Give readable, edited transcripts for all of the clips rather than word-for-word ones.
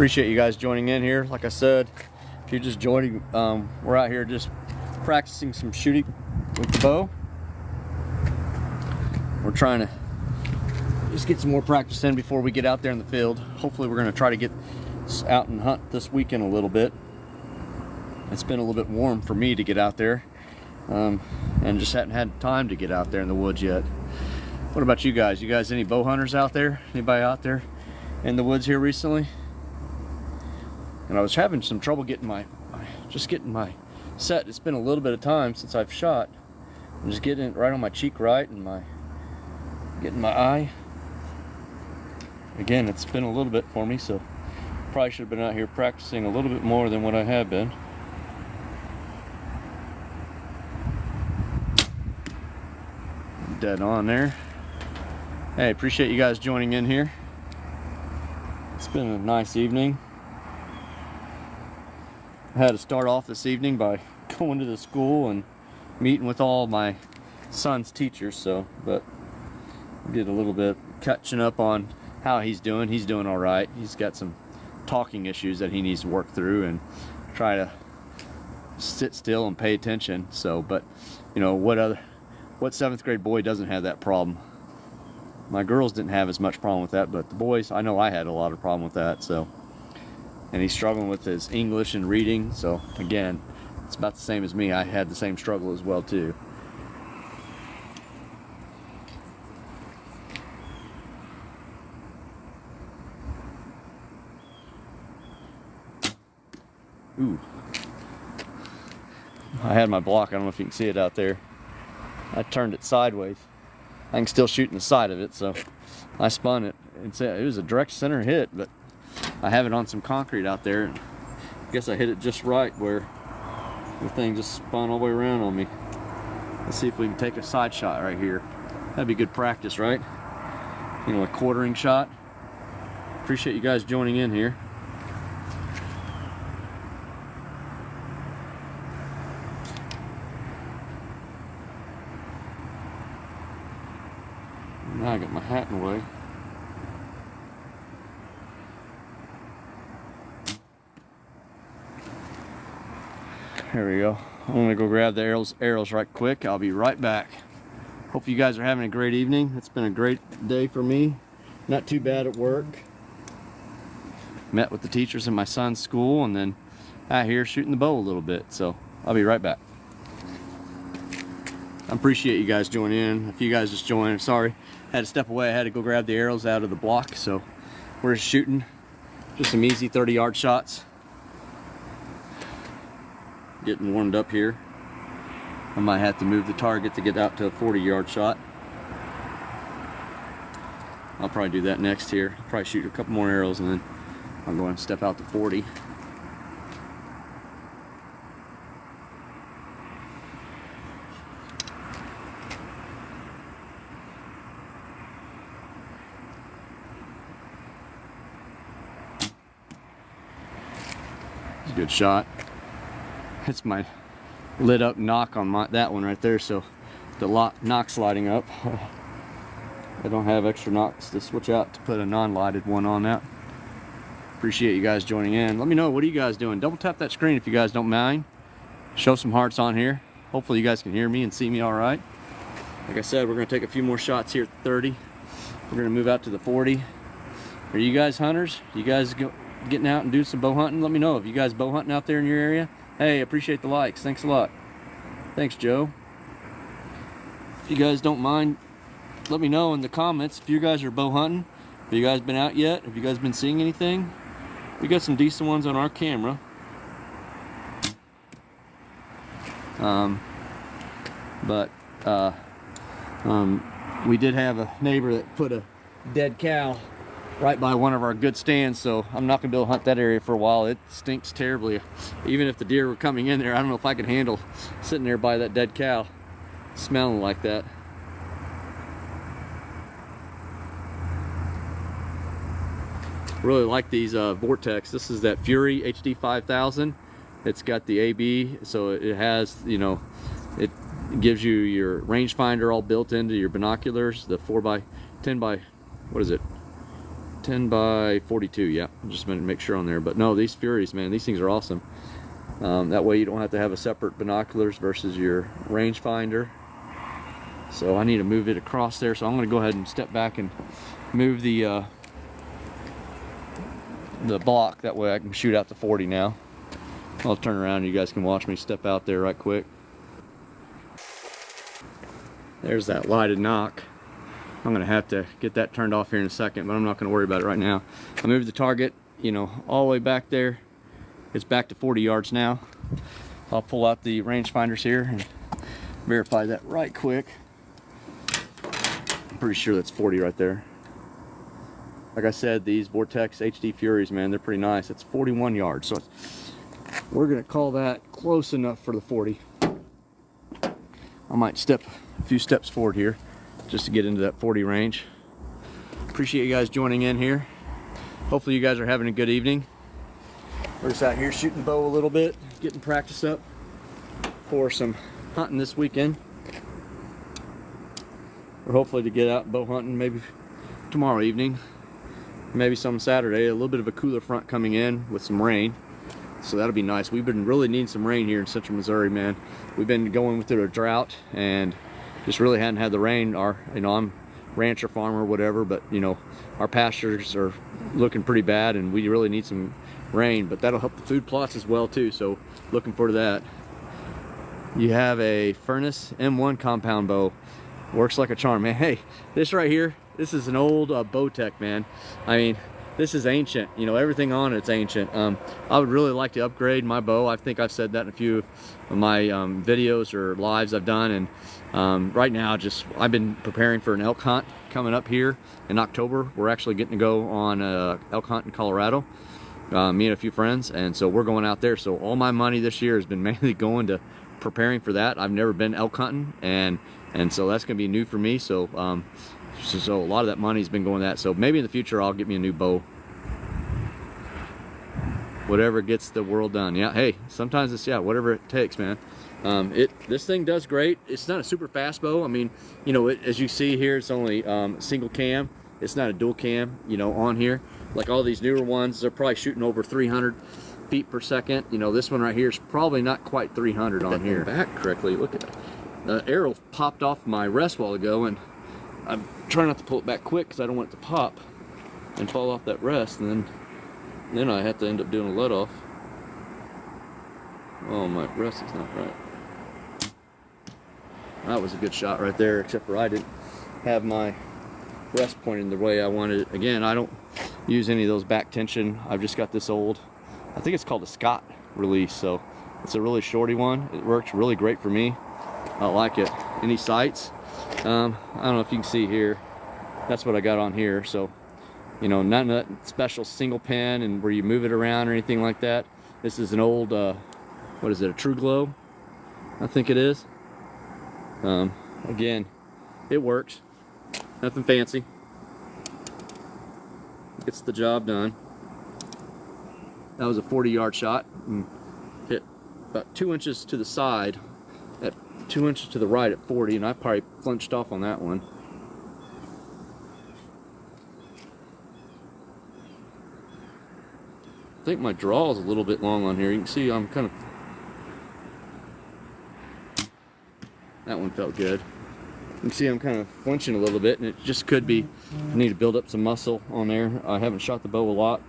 Appreciate you guys joining in here. Like I said, if you're just joining, we're out here just practicing some shooting with the bow. We're trying to just get some more practice in before we get out there in the field. Hopefully we're going to try to get out and hunt this weekend a little bit. It's been a little bit warm for me to get out there, and just hadn't had time to get out there in the woods yet. What about you guys? You guys any bow hunters out there? Anybody out there in the woods here recently? And I was having some trouble getting my set. It's been a little bit of time since I've shot. I'm just getting it right on my cheek right and getting my eye. Again, it's been a little bit for me, so probably should have been out here practicing a little bit more than what I have been. Dead on there. Hey, appreciate you guys joining in here. It's been a nice evening. I had to start off this evening by going to the school and meeting with all my son's teachers, but did a little bit catching up on how he's doing. He's doing all right. He's got some talking issues that he needs to work through and try to sit still and pay attention. But you know, what 7th grade boy doesn't have that problem? My girls didn't have as much problem with that, but the boys, I know I had a lot of problem with that. And he's struggling with his English and reading. So again, it's about the same as me. I had the same struggle as well too. Ooh. I had my block. I don't know if you can see it out there. I turned it sideways. I can still shoot in the side of it, so I spun it. It was a direct center hit, but I have it on some concrete out there, and I guess I hit it just right where the thing just spun all the way around on me. Let's see if we can take a side shot right here. That'd be good practice, right? You know, a quartering shot. Appreciate you guys joining in here. Now I got my hat in the way. There we go. I'm gonna go grab the arrows right quick. I'll be right back. Hope you guys are having a great evening. It's been a great day for me. Not too bad at work. Met with the teachers in my son's school, and then out here shooting the bow a little bit. So I'll be right back. I appreciate you guys joining in. If you guys just joined, I'm sorry. I had to step away. I had to go grab the arrows out of the block. So we're just shooting just some easy 30-yard shots. Getting warmed up here. I might have to move the target to get out to a 40-yard shot. I'll probably do that next here. I'll probably shoot a couple more arrows and then I'm going to step out to 40. It's a good shot. It's my lit up knock on that one right there, so the knock's lighting up. I don't have extra knocks to switch out to put a non-lighted one on that. Appreciate you guys joining in. Let me know, what are you guys doing? Double tap that screen if you guys don't mind. Show some hearts on here. Hopefully you guys can hear me and see me all right. Like I said, we're going to take a few more shots here at 30. We're going to move out to the 40. Are you guys hunters? You guys getting out and doing some bow hunting? Let me know if you guys bow hunting out there in your area. Hey, appreciate the likes. Thanks a lot. Thanks, Joe. If you guys don't mind, let me know in the comments if you guys are bow hunting. Have you guys been out yet? Have you guys been seeing anything? We got some decent ones on our camera. We did have a neighbor that put a dead cow right by one of our good stands, so I'm not gonna be able to hunt that area for a while. It stinks terribly. Even if the deer were coming in there, I don't know if I could handle sitting there by that dead cow smelling like that. Really like these Vortex. This is that Fury HD 5000. It's got the AB, so it has, you know, it gives you your rangefinder all built into your binoculars. The 4x10 by what is it, 10 by 42, yeah. Just to make sure on there. But no, these Furies, man, these things are awesome. That way you don't have to have a separate binoculars versus your rangefinder. So I need to move it across there. So I'm going to go ahead and step back and move the block. That way I can shoot out to 40 now. I'll turn around and you guys can watch me step out there right quick. There's that lighted knock. I'm gonna have to get that turned off here in a second, but I'm not gonna worry about it right now. I moved the target, you know, all the way back there. It's back to 40 yards now. I'll pull out the rangefinders here and verify that right quick. I'm pretty sure that's 40 right there. Like I said, these Vortex HD Furies, man, they're pretty nice. It's 41 yards, so we're gonna call that close enough for the 40. I might step a few steps forward here just to get into that 40 range. Appreciate you guys joining in here. Hopefully you guys are having a good evening. We're just out here shooting bow a little bit, getting practice up for some hunting this weekend. We're hopefully to get out bow hunting maybe tomorrow evening, maybe some Saturday. A little bit of a cooler front coming in with some rain, so that'll be nice. We've been really needing some rain here in central Missouri, man. We've been going through a drought and just really hadn't had the rain. I'm rancher, farmer, whatever, but you know, our pastures are looking pretty bad and we really need some rain, but that'll help the food plots as well too, so looking forward to that. You have a Furnace M1 compound bow. Works like a charm, man. Hey, this right here, this is an old Bowtech, man. I mean, this is ancient, you know, everything on it's ancient. I would really like to upgrade my bow. I think I've said that in a few of my videos or lives I've done, and right now I've been preparing for an elk hunt coming up here in October. We're actually getting to go on elk hunt in Colorado, me and a few friends, and so we're going out there. So all my money this year has been mainly going to preparing for that. I've never been elk hunting, and so that's gonna be new for me. So so a lot of that money's been going to that. So maybe in the future I'll get me a new bow. Whatever gets the world done. Yeah, hey, sometimes it's, yeah, whatever it takes, man. This thing does great. It's not a super fast bow. I mean, you know, as you see here, it's only single cam. It's not a dual cam, you know, on here. Like all these newer ones, they're probably shooting over 300 feet per second. You know, this one right here is probably not quite 300 on here. Back correctly, look at that. The arrow popped off my rest a while ago, and I'm trying not to pull it back quick because I don't want it to pop and fall off that rest, and then I have to end up doing a let off. Oh, my rest is not right. That was a good shot right there, except for I didn't have my rest pointed the way I wanted it. Again, I don't use any of those back tension. I've just got this old, I think it's called a Scott release, so it's a really shorty one. It works really great for me. I like it. Any sights? I don't know if you can see here. That's what I got on here. So, you know, none of that special single pin and where you move it around or anything like that. This is an old, what is it, a True Glow? I think it is. Again, it works. Nothing fancy. Gets the job done. That was a 40-yard shot. And hit about 2 inches to the side at 2 inches to the right at 40, and I probably flinched off on that one. I think my draw is a little bit long on here. You can see I'm kind of, that one felt good. You can see I'm kind of flinching a little bit, and it just could be I need to build up some muscle on there. I haven't shot the bow a lot.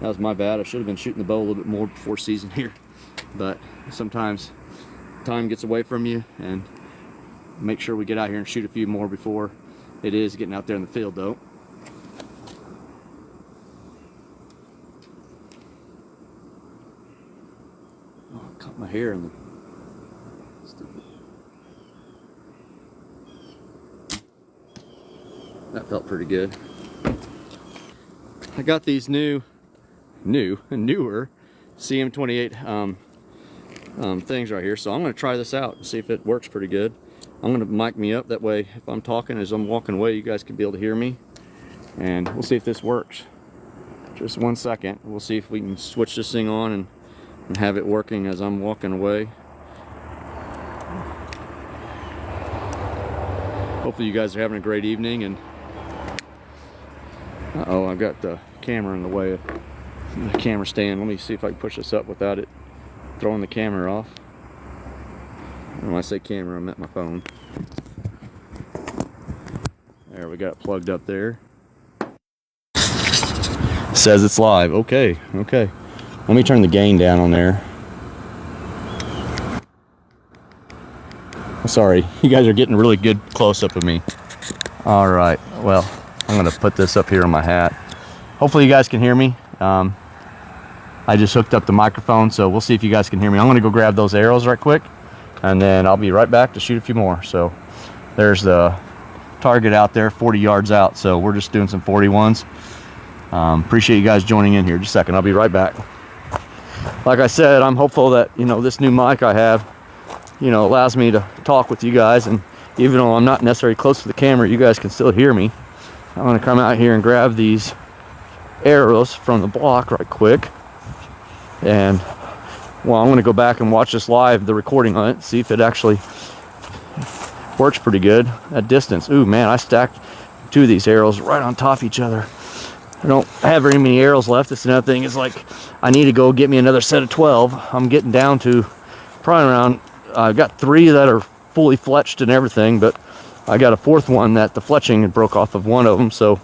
That was my bad. I should have been shooting the bow a little bit more before season here, but sometimes time gets away from you, and make sure we get out here and shoot a few more before it is getting out there in the field though. Oh, I caught my hair in the stupid. That felt pretty good. I got these newer CM28 things right here, so I'm going to try this out and see if it works pretty good. I'm going to mic me up, that way if I'm talking as I'm walking away, you guys can be able to hear me, and we'll see if this works. Just 1 second. We'll see if we can switch this thing on and have it working as I'm walking away. Hopefully you guys are having a great evening, and Uh-oh, I've got the camera in the way of the camera stand. Let me see if I can push this up without it throwing the camera off. And when I say camera, I meant my phone. There, we got it plugged up there. Says it's live. Okay, okay. Let me turn the gain down on there. Sorry, you guys are getting really good close-up of me. All right, well, I'm gonna put this up here on my hat. Hopefully you guys can hear me. I just hooked up the microphone, so we'll see if you guys can hear me. I'm gonna go grab those arrows right quick, and then I'll be right back to shoot a few more. So there's the target out there, 40 yards out, so we're just doing some 41s. Appreciate you guys joining in here. Just a second, I'll be right back. Like I said, I'm hopeful that, you know, this new mic I have, you know, allows me to talk with you guys, and even though I'm not necessarily close to the camera, you guys can still hear me. I'm gonna come out here and grab these arrows from the block right quick, and well, I'm gonna go back and watch this live, the recording on it, see if it actually works pretty good at distance. Ooh man, I stacked two of these arrows right on top of each other. I don't have very many arrows left. That's another thing, is like I need to go get me another set of 12. I'm getting down to probably around, I've got 3 that are fully fletched and everything, but I got a 4th one that the fletching broke off of one of them. So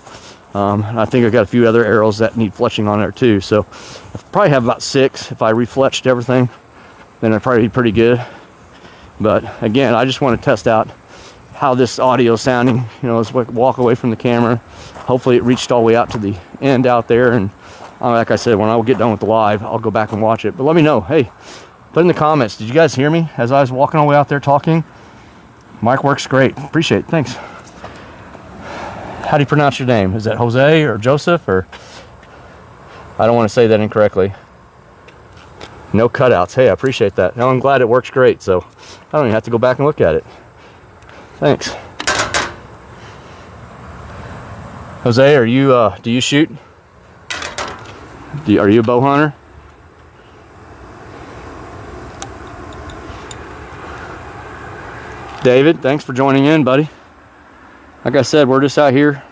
I think I got a few other arrows that need fletching on there too. So I probably have about 6. If I refletched everything, then I'd probably be pretty good. But again, I just want to test out how this audio is sounding, you know, as we walk away from the camera. Hopefully it reached all the way out to the end out there, and like I said, when I get done with the live, I'll go back and watch it. But let me know, hey, put in the comments, did you guys hear me as I was walking all the way out there talking? Mic works great. Appreciate it. Thanks. How do you pronounce your name? Is that Jose or Joseph, or I don't want to say that incorrectly. No cutouts. Hey, I appreciate that. Now I'm glad it works great, so I don't even have to go back and look at it. Thanks. Jose, are you do you shoot? Are you a bow hunter? David, thanks for joining in, buddy. Like I said, we're just out here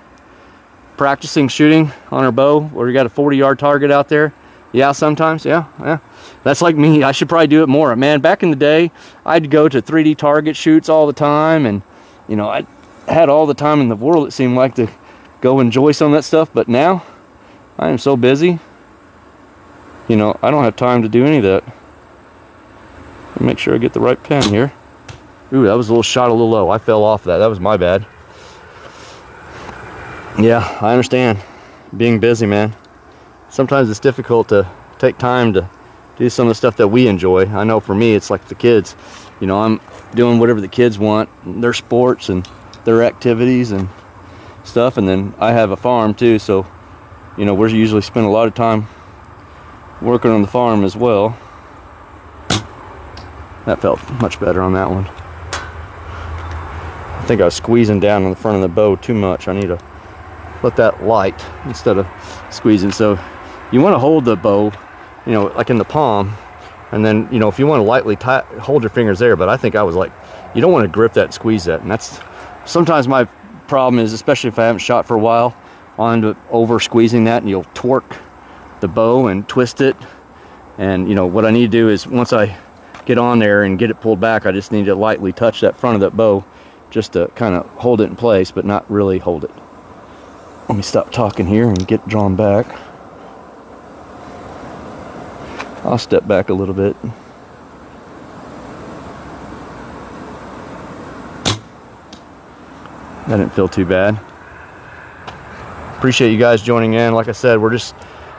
practicing shooting on our bow. We got a 40-yard target out there. Yeah, sometimes, yeah. That's like me. I should probably do it more. Man, back in the day, I'd go to 3D target shoots all the time, and you know, I had all the time in the world, it seemed like, to go enjoy some of that stuff. But now, I am so busy, you know, I don't have time to do any of that. Let me make sure I get the right pin here. Ooh, that was a little shot a little low. I fell off that. That was my bad. Yeah, I understand. Being busy, man. Sometimes it's difficult to take time to do some of the stuff that we enjoy. I know for me, it's like the kids. You know, I'm doing whatever the kids want, their sports and their activities and stuff. And then I have a farm too, so you know, we're usually spend a lot of time working on the farm as well. That felt much better on that one. I think I was squeezing down on the front of the bow too much. I need to let that light instead of squeezing. So you want to hold the bow, you know, like in the palm, and then, you know, if you want to lightly hold your fingers there. But I think I was like, you don't want to grip that and squeeze that. And that's sometimes my problem is, especially if I haven't shot for a while, on over squeezing that, and you'll torque the bow and twist it. And you know what I need to do is, once I get on there and get it pulled back, I just need to lightly touch that front of that bow just to kind of hold it in place, but not really hold it. Let me stop talking here and get drawn back. I'll step back a little bit. That didn't feel too bad. Appreciate you guys joining in. Like I said, we're just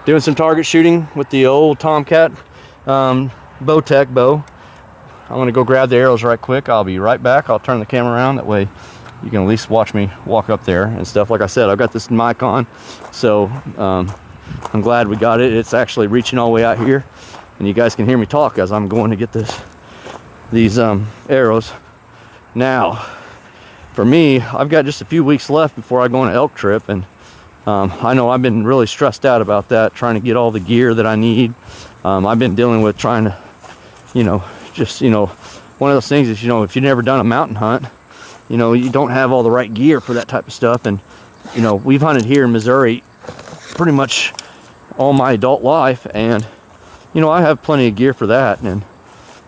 doing some target shooting with the old Tomcat Vortex bow. I'm gonna go grab the arrows right quick. I'll be right back. I'll turn the camera around, that way you can at least watch me walk up there and stuff. Like I said, I've got this mic on, so I'm glad we got it. It's actually reaching all the way out here, and you guys can hear me talk as I'm going to get these arrows. Now, for me, I've got just a few weeks left before I go on an elk trip, and I know I've been really stressed out about that, trying to get all the gear that I need. I've been dealing with trying to, you know, just, you know, one of those things is, you know, if you've never done a mountain hunt, you know, you don't have all the right gear for that type of stuff. And you know, we've hunted here in Missouri pretty much all my adult life, and you know, I have plenty of gear for that, and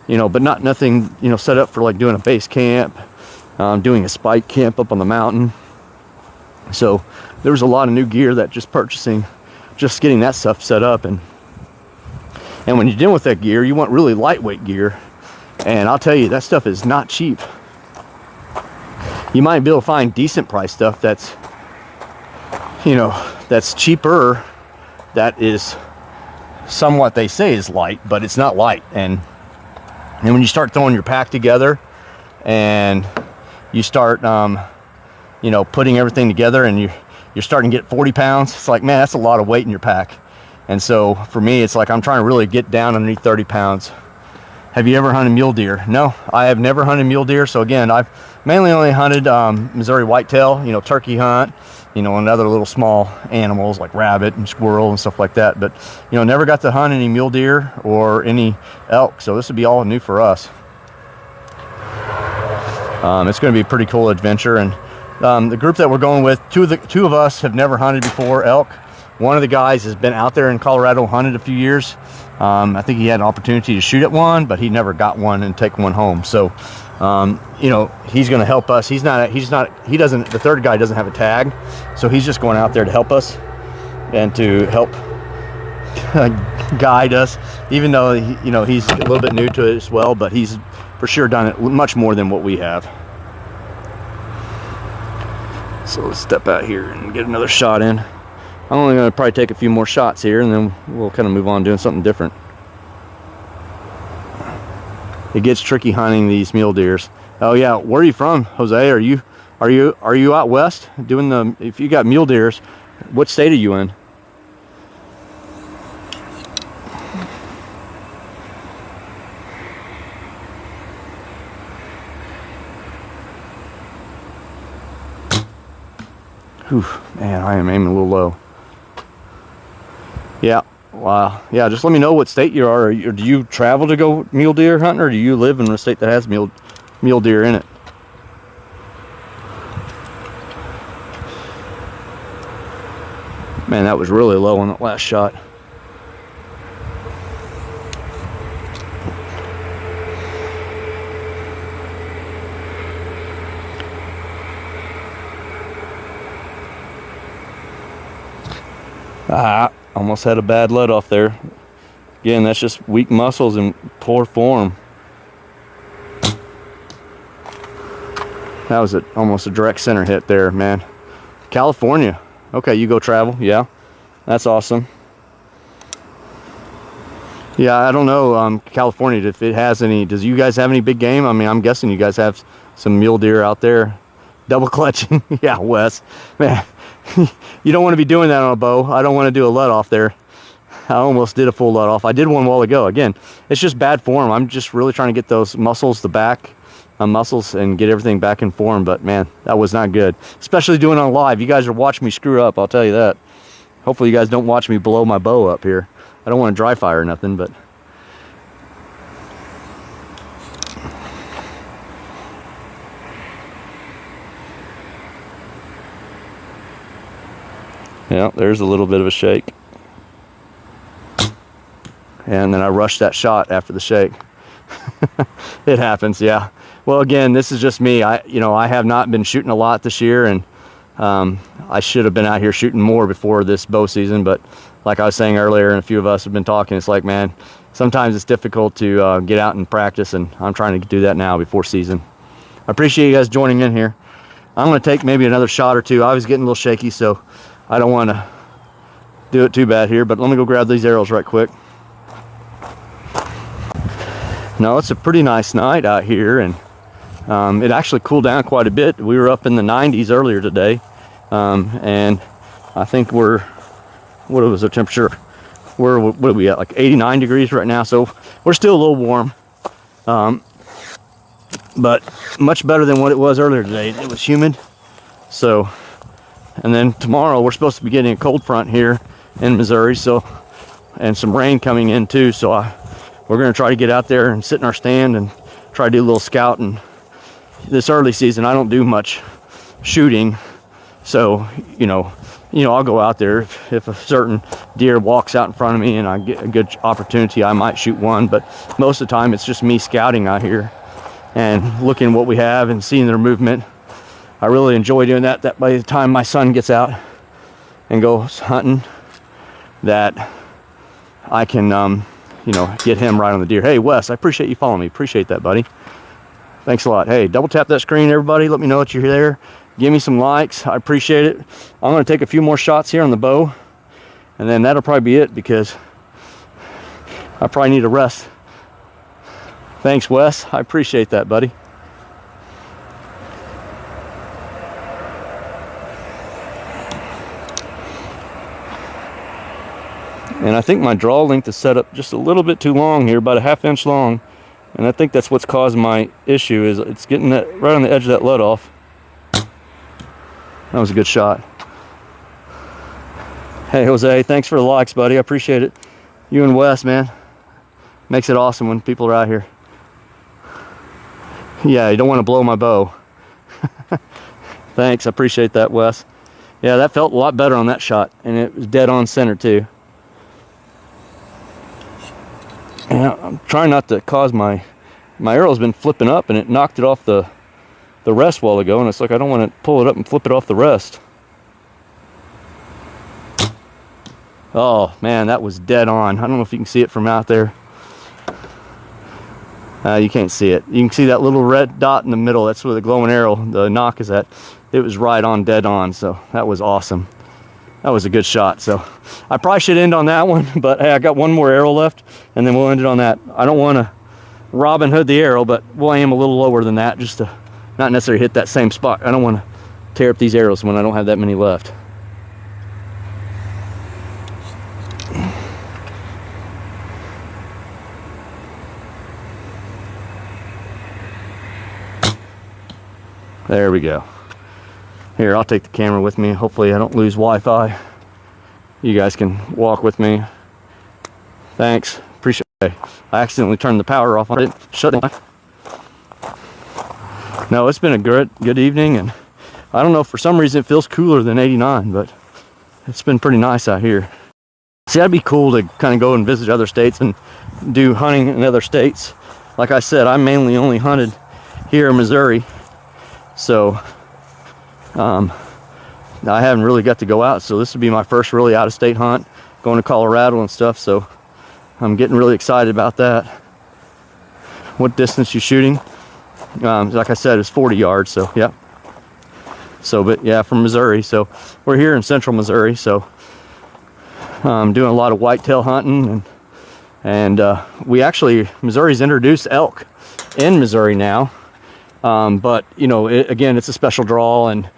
you know, but nothing, you know, set up for like doing a base camp, doing a spike camp up on the mountain. So there was a lot of new gear that just getting that stuff set up, and when you're dealing with that gear, you want really lightweight gear, and I'll tell you, that stuff is not cheap. You might be able to find decent price stuff that's, you know, that's cheaper, that is somewhat, they say is light, but it's not light. And when you start throwing your pack together and you start you know, putting everything together, and you're starting to get 40 pounds, it's like, man, that's a lot of weight in your pack. And so for me, it's like I'm trying to really get down underneath 30 pounds. Have you ever hunted mule deer? No, I have never hunted mule deer. So again, I've mainly only hunted Missouri whitetail, you know, turkey hunt, you know, and other little small animals like rabbit and squirrel and stuff like that. But, you know, never got to hunt any mule deer or any elk. So this would be all new for us. It's going to be a pretty cool adventure. And the group that we're going with, two of us have never hunted before elk. One of the guys has been out there in Colorado, hunted a few years. I think he had an opportunity to shoot at one, but he never got one and take one home. So, you know, he's going to help us. The third guy doesn't have a tag, so he's just going out there to help us and to help guide us, even though, you know, he's a little bit new to it as well, but he's for sure done it much more than what we have. So let's step out here and get another shot in. I'm only going to probably take a few more shots here, and then we'll kind of move on doing something different. It gets tricky hunting these mule deers. Oh yeah, where are you from, Jose? Are you out west doing if you got mule deers, what state are you in? Whew, man, I am aiming a little low. Yeah, wow. Yeah, just let me know what state you are. Or do you travel to go mule deer hunting, or do you live in a state that has mule deer in it? Man, that was really low on that last shot. Almost had a bad let off there. Again, that's just weak muscles and poor form. That was almost a direct center hit there, man. California. Okay, you go travel. Yeah, that's awesome. Yeah, I don't know, California, if it has any, does you guys have any big game? I mean, I'm guessing you guys have some mule deer out there. Double clutching. Yeah, Wes. Man, you don't want to be doing that on a bow. I don't want to do a let off there. I almost did a full let off. I did one a while ago. Again, it's just bad form. I'm just really trying to get those muscles, the back muscles, and get everything back in form. But man, that was not good. Especially doing it on live. You guys are watching me screw up, I'll tell you that. Hopefully you guys don't watch me blow my bow up here. I don't want to dry fire or nothing, but yeah, there's a little bit of a shake. And then I rushed that shot after the shake. It happens, yeah. Well, again, this is just me. I have not been shooting a lot this year, and I should have been out here shooting more before this bow season, but like I was saying earlier, and a few of us have been talking, it's like, man, sometimes it's difficult to get out and practice, and I'm trying to do that now before season. I appreciate you guys joining in here. I'm going to take maybe another shot or two. I was getting a little shaky, so I don't want to do it too bad here, but let me go grab these arrows right quick. No, it's a pretty nice night out here, and it actually cooled down quite a bit. We were up in the 90s earlier today, and I think what was the temperature? What are we at, like 89 degrees right now, so we're still a little warm, but much better than what it was earlier today. It was humid, so, and then tomorrow we're supposed to be getting a cold front here in Missouri, so, and some rain coming in too, so we're going to try to get out there and sit in our stand and try to do a little scouting. This early season, I don't do much shooting, so, you know, you know, I'll go out there if a certain deer walks out in front of me and I get a good opportunity, I might shoot one. But most of the time it's just me scouting out here and looking what we have and seeing their movement. I really enjoy doing that. That by the time my son gets out and goes hunting, that I can, you know, get him right on the deer. Hey, Wes, I appreciate you following me. Appreciate that, buddy. Thanks a lot. Hey, double tap that screen, everybody. Let me know that you're there. Give me some likes. I appreciate it. I'm going to take a few more shots here on the bow, and then that'll probably be it because I probably need a rest. Thanks, Wes. I appreciate that, buddy. And I think my draw length is set up just a little bit too long here, about a ½ inch long. And I think that's what's caused my issue, is it's getting that right on the edge of that let off. That was a good shot. Hey, Jose, thanks for the likes, buddy. I appreciate it. You and Wes, man. Makes it awesome when people are out here. Yeah, you don't want to blow my bow. Thanks, I appreciate that, Wes. Yeah, that felt a lot better on that shot, and it was dead on center too. Yeah, I'm trying not to cause my arrow's been flipping up, and it knocked it off the rest a while ago, and it's like I don't want to pull it up and flip it off the rest. Oh man, that was dead on. I don't know if you can see it from out there. You can't see it. You can see that little red dot in the middle. That's where the glowing arrow, the knock, is at. It was right on, dead on, so that was awesome. That was a good shot. So I probably should end on that one, but hey, I got one more arrow left, and then we'll end it on that. I don't want to Robin Hood the arrow, but we'll aim a little lower than that, just to not necessarily hit that same spot. I don't want to tear up these arrows when I don't have that many left. There we go. Here, I'll take the camera with me. Hopefully I don't lose Wi-Fi. You guys can walk with me. Thanks. Appreciate it. I accidentally turned the power off on it. Shut it. No, it's been a good evening, and I don't know, for some reason it feels cooler than 89, but it's been pretty nice out here. See, that'd be cool to kind of go and visit other states and do hunting in other states. Like I said, I mainly only hunted here in Missouri, so I haven't really got to go out. So this would be my first really out-of-state hunt, going to Colorado and stuff, so I'm getting really excited about that. What distance you shooting? Like I said, it's 40 yards, so yeah. So, but yeah, from Missouri. So we're here in central Missouri, so I'm doing a lot of whitetail hunting, and Missouri's introduced elk in Missouri now. But you know, again, it's a special draw, and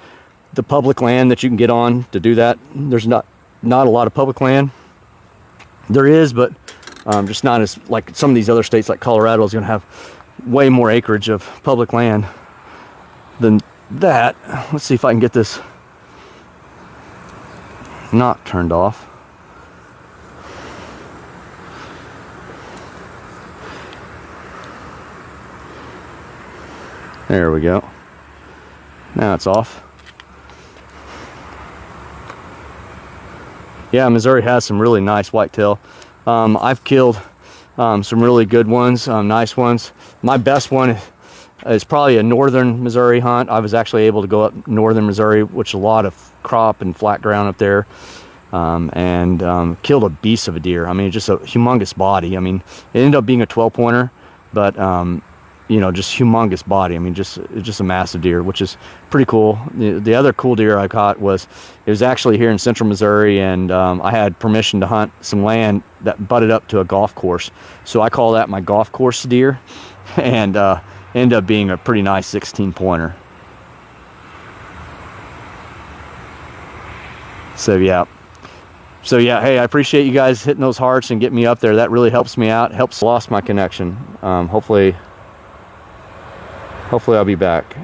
the public land that you can get on to do that, there's not a lot of public land. There is, but just not as, like some of these other states, like Colorado is going to have way more acreage of public land than that. Let's see if I can get this knock turned off. There we go. Now it's off. Yeah, Missouri has some really nice whitetail. I've killed some really good ones, nice ones. My best one is probably a northern Missouri hunt. I was actually able to go up northern Missouri, which is a lot of crop and flat ground up there, and killed a beast of a deer. I mean, just a humongous body. I mean, it ended up being a 12-pointer, but you know, just humongous body. I mean, just a massive deer, which is pretty cool. The other cool deer I caught was actually here in central Missouri, and I had permission to hunt some land that butted up to a golf course. So I call that my golf course deer, and ended up being a pretty nice 16-pointer. So yeah, hey, I appreciate you guys hitting those hearts and getting me up there. That really helps me out. Helps lost my connection. Hopefully I'll be back.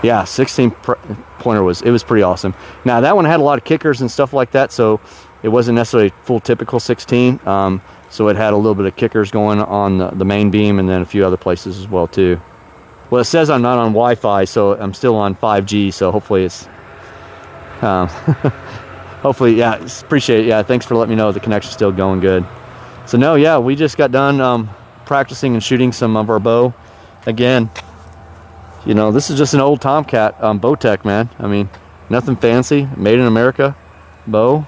Yeah, 16-pointer was pretty awesome. Now that one had a lot of kickers and stuff like that, so it wasn't necessarily full typical 16. So it had a little bit of kickers going on the main beam, and then a few other places as well too. Well, it says I'm not on Wi-Fi, so I'm still on 5G. So hopefully it's, hopefully, yeah. Appreciate it. Yeah, thanks for letting me know the connection's still going good. So no, yeah, we just got done practicing and shooting some of our bow. Again, you know, this is just an old Tomcat Bowtech, man. I mean, nothing fancy, made in America bow,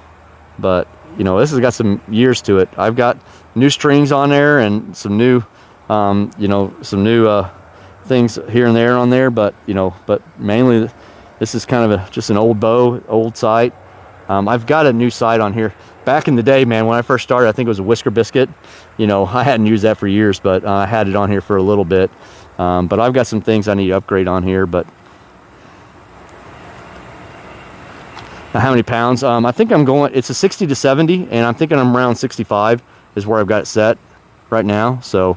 but you know, this has got some years to it. I've got new strings on there and some new, you know, some new things here and there on there, but you know, but mainly this is kind of just an old bow, old sight. I've got a new sight on here. Back in the day, man, when I first started, I think it was a Whisker Biscuit. You know, I hadn't used that for years, but I had it on here for a little bit. But I've got some things I need to upgrade on here. But now, how many pounds? I think I'm going, it's a 60 to 70, and I'm thinking I'm around 65 is where I've got it set right now. So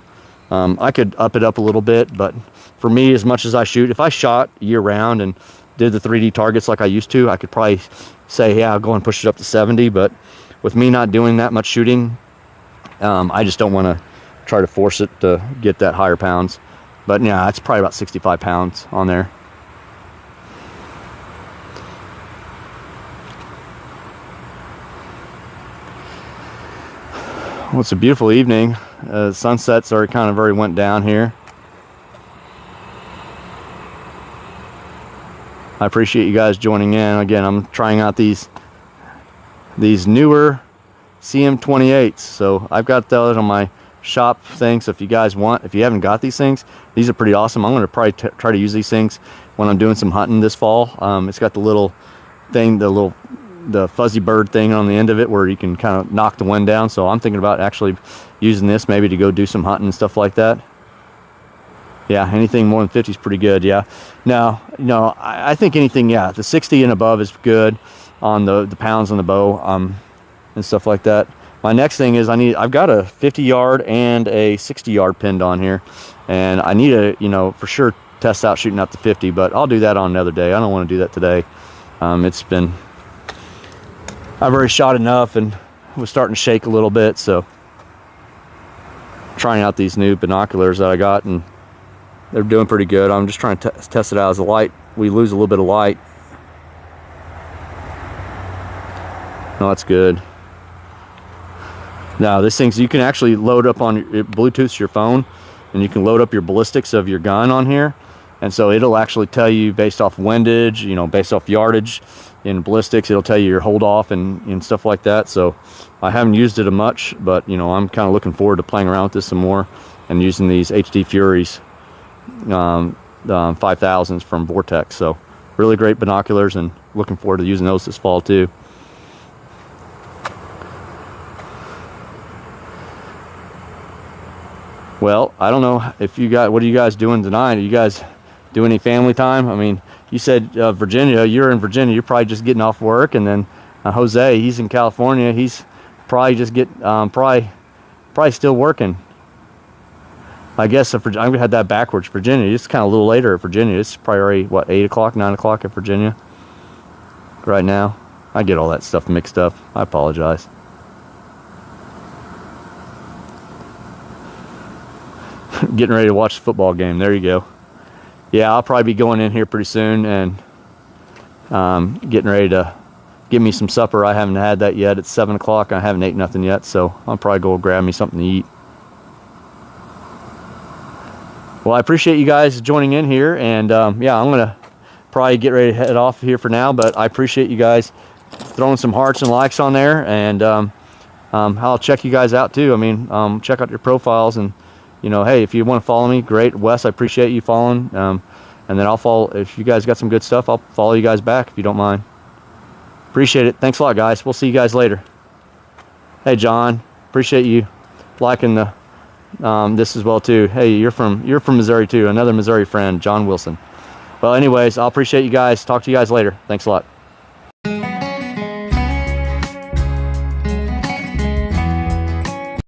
I could up it up a little bit, but for me, as much as I shoot, if I shot year round and did the 3D targets like I used to, I could probably say, yeah, I'll go and push it up to 70. But with me not doing that much shooting, I just don't want to try to force it to get that higher pounds. But yeah, it's probably about 65 pounds on there. Well, it's a beautiful evening. Sunset's already kind of already went down here. I appreciate you guys joining in. Again, I'm trying out these newer CM28s. So I've got those on my shop thing. So if you guys want, if you haven't got these things, these are pretty awesome. I'm going to probably try to use these things when I'm doing some hunting this fall. It's got the little thing, the fuzzy bird thing on the end of it where you can kind of knock the wind down. So I'm thinking about actually using this maybe to go do some hunting and stuff like that. Yeah, anything more than 50 is pretty good. Yeah. Now, you know, I think anything, yeah, the 60 and above is good on the pounds on the bow and stuff like that. My next thing is I've got a 50 yard and a 60 yard pinned on here, and I need to, you know, for sure test out shooting out the 50, but I'll do that on another day. I don't want to do that today. I've already shot enough and was starting to shake a little bit, so trying out these new binoculars that I got, and they're doing pretty good. I'm just trying to test it out as the light. We lose a little bit of light. No, that's good. Now, this thing's, you can actually load up on your Bluetooth your phone, and you can load up your ballistics of your gun on here. And so it'll actually tell you based off windage, you know, based off yardage in ballistics, it'll tell you your hold off and stuff like that. So I haven't used it much, but you know, I'm kind of looking forward to playing around with this some more and using these HD Furies 5000s from Vortex. So really great binoculars, and looking forward to using those this fall too. Well, I don't know if you got, what are you guys doing tonight? Are you guys doing any family time? I mean, you said Virginia, you're in Virginia, you're probably just getting off work, and then Jose, he's in California, he's probably just probably still working. I guess if I had that backwards. Virginia, it's kind of a little later at Virginia. It's probably already, what, 8 o'clock, 9 o'clock at Virginia right now. I get all that stuff mixed up. I apologize. Getting ready to watch the football game. There you go. Yeah, I'll probably be going in here pretty soon and getting ready to give me some supper. I haven't had that yet. It's 7 o'clock. I haven't ate nothing yet, so I'll probably go grab me something to eat. Well, I appreciate you guys joining in here, and yeah, I'm gonna probably get ready to head off here for now, but I appreciate you guys throwing some hearts and likes on there, and I'll check you guys out too. I mean, check out your profiles, and you know, hey, if you want to follow me, great. Wes, I appreciate you following, and then I'll follow. If you guys got some good stuff, I'll follow you guys back if you don't mind. Appreciate it. Thanks a lot, guys. We'll see you guys later. Hey, John, appreciate you liking the this as well too. Hey, you're from Missouri too. Another Missouri friend, John Wilson. Well, anyways, I'll appreciate you guys. Talk to you guys later. Thanks a lot.